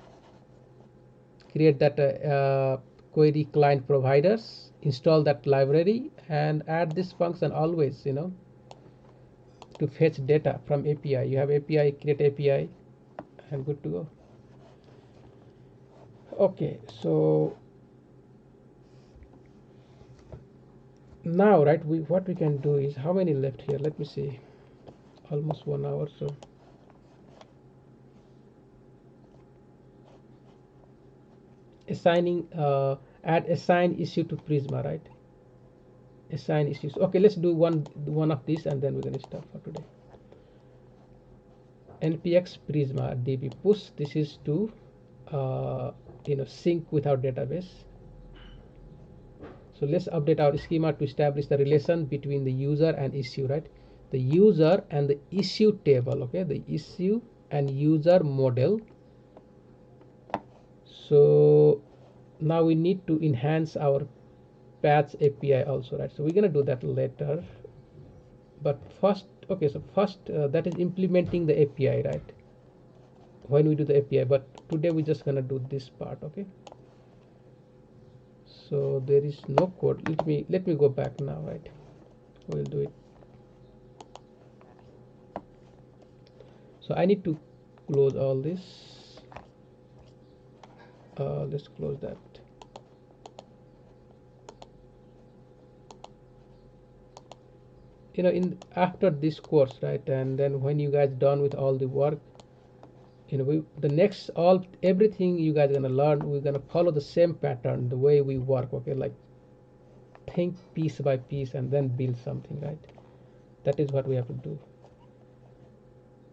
Create that query client providers, install that library, and add this function always, to fetch data from API. You have API, create API, and good to go. Okay, so now, right, what we can do is, how many left here? Let me see. Almost 1 hour. So assigning add assign issue to Prisma, right? Assign issues. Okay, let's do one of these, and then we're going to stop for today. Npx Prisma db push. This is to sync with our database. So let's update our schema to establish the relation between the user and issue, right? The user and the issue table, okay? The issue and user model. So now we need to enhance our patch API also, right? So we're gonna do that later. But first, okay, so first that is implementing the API, right? When we do the API, but today we're just gonna do this part, okay? So there is no code. Let me go back now, right? We'll do it. So I need to close all this. Let's close that. In after this course, right, and then when you guys done with all the work, the next everything you guys are gonna learn, we're gonna follow the same pattern, the way we work, okay? Like think piece by piece and then build something, right? That is what we have to do.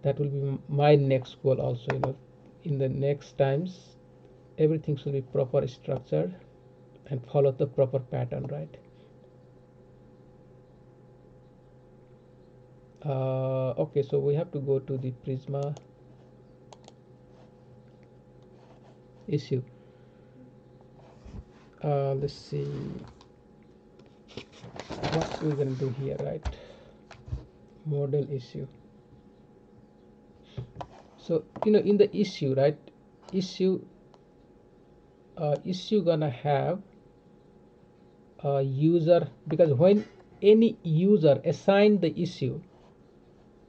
That will be my next goal also. In the next times, everything should be proper structured and follow the proper pattern, right? Okay, so we have to go to the Prisma issue. Let's see what we're gonna do here, right? Model issue. So in the issue, right, issue issue gonna have a user, because when any user assign the issue,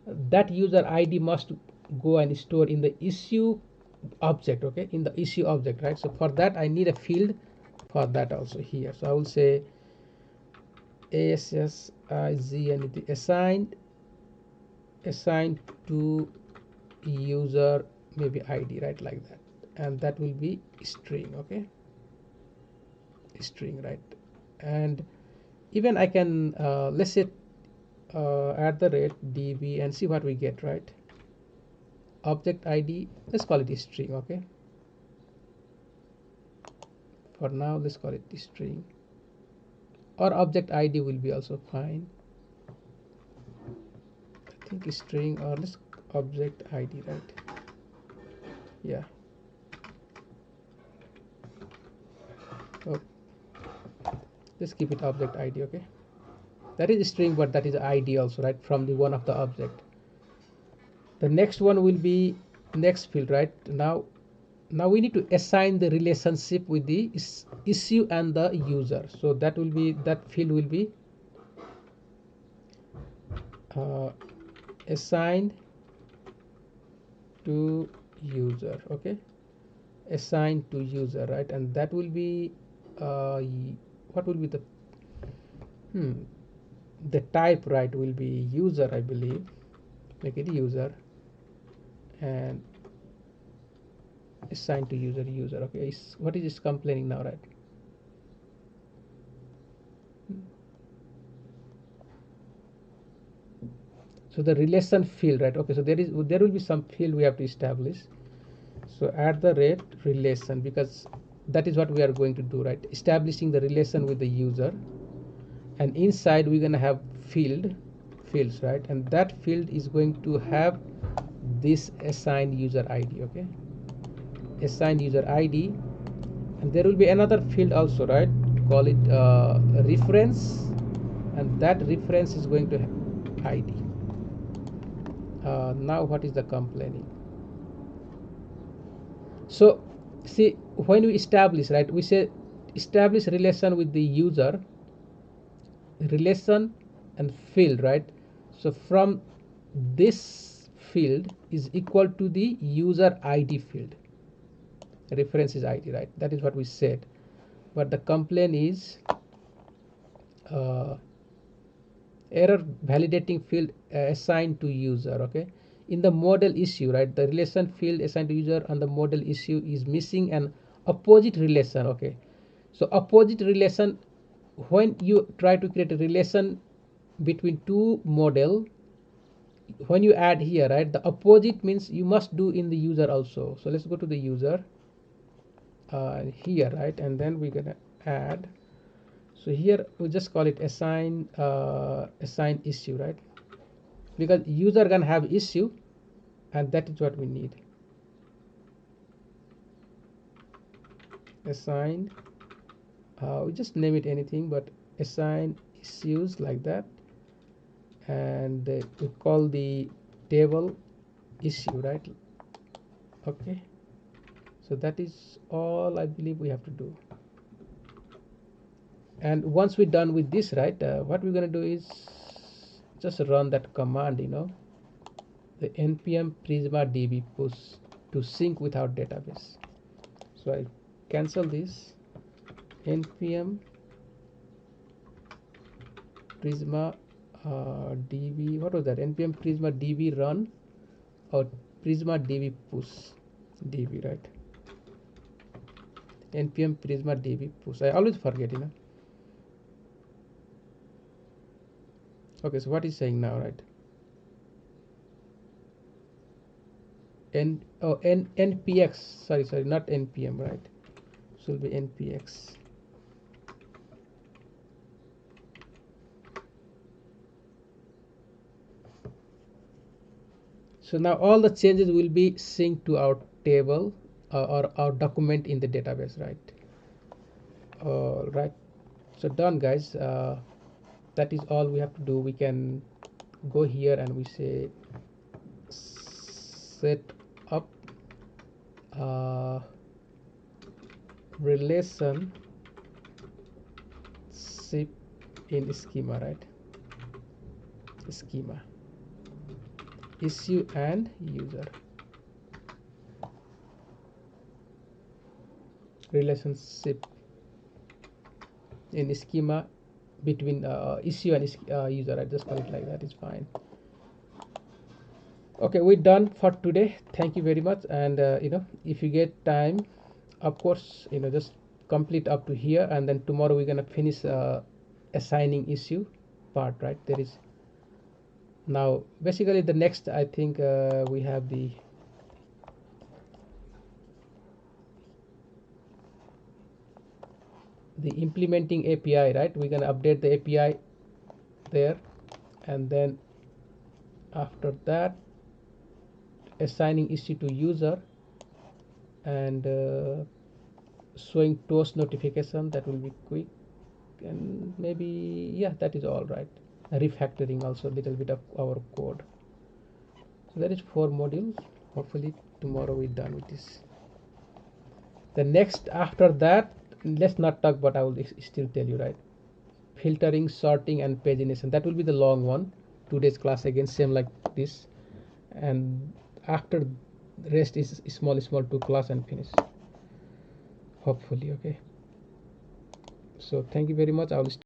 that user ID must go and store in the issue object, okay, in the issue object, right? So for that I need a field for that also here. So I will say ASSIZ and it assigned to user maybe ID, right, like that, and that will be string, okay, string, right? And even I can let's say at the rate db and see what we get, right? Object ID, let's call it string, okay, for now let's call it string, or object ID will be also fine. I think string, or let's object ID, right? Yeah. Oh, let's keep it object ID, okay. That is string, but that is ID also, right, from the one of the object. The next one will be next field, right? Now we need to assign the relationship with the issue and the user. So that will be, that field will be assigned to user, okay, assigned to user, right? And that will be what will be the type, right, will be user, I believe. Make it user and assigned to user, okay. What is this complaining now, right? So the relation field, right? Okay, so there will be some field we have to establish. So at the rate relation, because that is what we are going to do, right? Establishing the relation with the user, and inside we're gonna have fields, right? And that field is going to have this assigned user ID, okay, assigned user ID. And there will be another field also, right? Call it reference, and that reference is going to have ID. Now what is the complaining? So see, when we establish, right, we say establish relation with the user, relation and field, right? So from this field is equal to the user ID field, reference is ID, right? That is what we said. But the complaint is error validating field assigned to user, okay. In the model issue, right, the relation field assigned to user and the model issue is missing an opposite relation, okay. So opposite relation, when you try to create a relation between two model, when you add here, right, the opposite means you must do in the user also. So let's go to the user here, right, and then we're gonna add. So here we just call it assign issue, right, because user can have issue, and that is what we need. Assign, we just name it anything, but assign issues, like that. And we call the table issue, right? Okay, so that is all I believe we have to do. And once we're done with this, right, what we're going to do is just run that command, the npm prisma db push to sync with our database. So I cancel this, npm prisma db, what was that, npm prisma db run or prisma db push db, right? npm prisma db push, I always forget, Okay, so what is saying now, right? Npx, sorry, not npm, right? So it will be npx. So now all the changes will be synced to our table or our document in the database, right? All right, so done, guys. That is all we have to do. We can go here and we say set relationship in schema, right? Schema, issue and user, relationship in schema between issue and user. I just call it like that, is fine. Okay, we're done for today. Thank you very much. And if you get time, of course, just complete up to here, and then tomorrow we're gonna finish assigning issue part, right? There is now basically the next, I think we have the implementing API, right? We're gonna update the API there, and then after that assigning issue to user and showing toast notification. That will be quick, and maybe, yeah, that is all right. Refactoring also a little bit of our code. So that is 4 modules. Hopefully tomorrow we're done with this. The next after that, let's not talk, but I will still tell you, right? Filtering, sorting, and pagination. That will be the long one. Today's class again same like this, and after rest is small 2 class and finish, hopefully. Okay, so thank you very much. I will